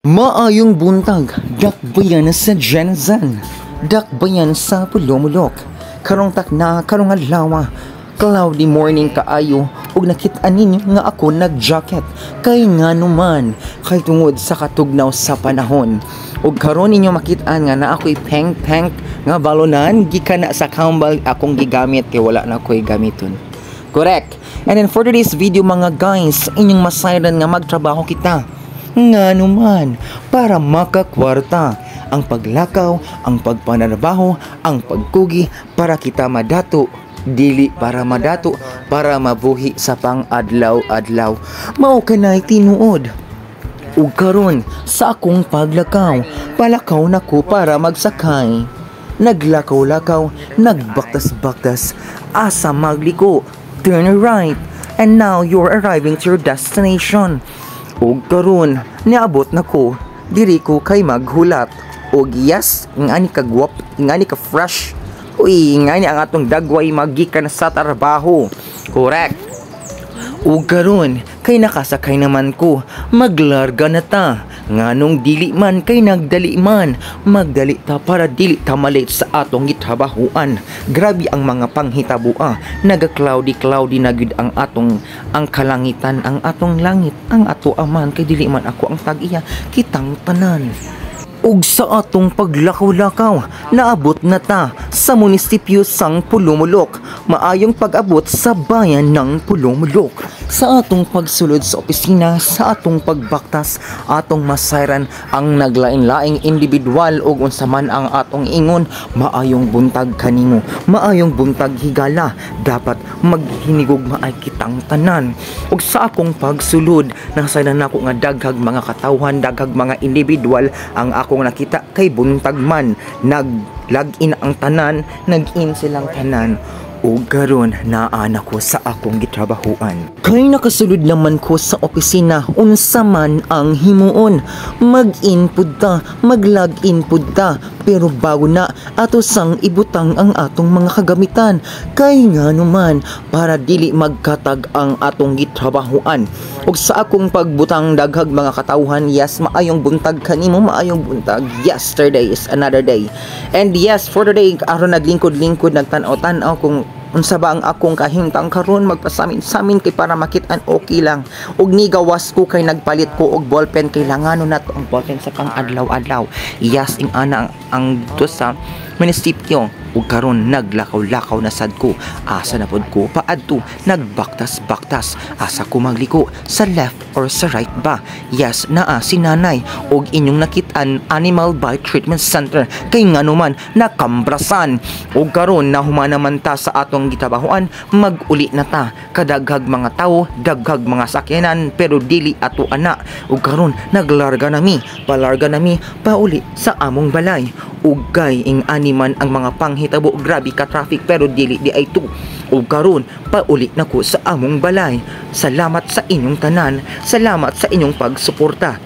Maayong buntag, dakbayan sa Genazan, dakbayan sa Pulumulok, karong takna, karong adlaw, cloudy morning kaayo, ug nakit-an ninyo nga ako nag-jacket, kay nga numan, kay tungod sa katugnaw sa panahon. Ug karon ninyo makit-an nga na ako'y peng-peng nga balonan, gikan na sa kambal akong gigamit, kay wala na ako'y gamiton. Correct. And then for today's video mga guys, inyong masayran nga magtrabaho kita. Nga naman, para makakwarta ang paglakaw, ang pagpanarbaho, ang pagkugi para kita madato, dili para madato, para mabuhi sa pang-adlaw-adlaw. Mao kanay tinuod. Ug karon sa akong paglakaw, palakaw nako para magsakay. Naglakaw-lakaw, nagbaktas-baktas, asa magliko, turn right, and now you're arriving to your destination. Og karon niabot nako diri ko kay maghulat. Og yes, ngani ka guwap, ngani ka fresh, uy ngani ang atong dagway magikan sa trabaho. Correct. Og karon kay nakasakay naman ko, maglarga na ta. Nganong dili man kay nagdali man, magdali ta para dili ta malate sa atong gitrabahuan. Grabe ang mga panghitabo, naga-cloudy na gud ang kalangitan, ang atong langit, ang ato aman kay dili man ako ang tag-iya, kitang tanan. Ug sa atong paglakaw-lakaw, naabot na ta sa munisipyo sang Pulumulok. Maayong pag-abot sa bayan ng Pulumulok. Sa atong pagsulod sa opisina, sa atong pagbaktas, atong masayran ang naglain-laing individual ug unsa man ang atong ingon, maayong buntag kanimo, maayong buntag higala, dapat maghinigog maay kitang tanan. Ug sa akong pagsulod, nasayran nako nga daghag mga katawhan, daghag mga individual ang akong nakita kay buntag man, nag-log-in ang tanan, nag-in silang tanan. O garon naana ko sa akong gitrabahuan. Kay nakasulod naman ko sa opisina, unsa man ang himuon. Mag-in pud ta, mag-log-in pud ta, pero bago na ato sang ibutang ang atong mga kagamitan. Kay nga naman para dili magkatag ang atong gitrabahuan. Ug sa akong pagbutang daghag mga katawhan, yes, maayong buntag kanimo, maayong buntag. Yesterday is another day. And yes, for today aron naglingkod-lingkod, nagtan-aw kung unsa ba ang akong kahimtang karon, magpasamin-samin kay para makit-an okay lang. Ug ni gawas ko kay nagpalit ko og ballpen, kailanganon nato ang ballpen sa pang-adlaw-adlaw. Yes, ing ana ang dito sa munisipyo. Ug karon naglakaw-lakaw na sad ko, asa na pod ko paadto, nagbaktas-baktas, asa ko magliko, sa left or sa right ba. Yes, naa si nanay og inyong nakit-an Animal Bite Treatment Center, kay nganuman nakambrasan. Ug karon nahuman naman ta sa atong gitabahuan, mag-uli na ta, kadaghag mga tawo, daghag mga sakyanan, pero dili ato ana. Ug karon naglarga nami, palarga nami pauli sa among balay. Ug kay ing animan ang mga panghitabo, grabe ka traffic, pero dili di ay to. Ug karon pauli nako sa among balay. Salamat sa inyong tanan, salamat sa inyong pagsuporta.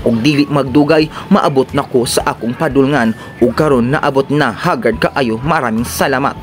Ug dili magdugay, maabot nako sa akong padulngan. Ug karon naabot na, hagard kaayo, maraming salamat.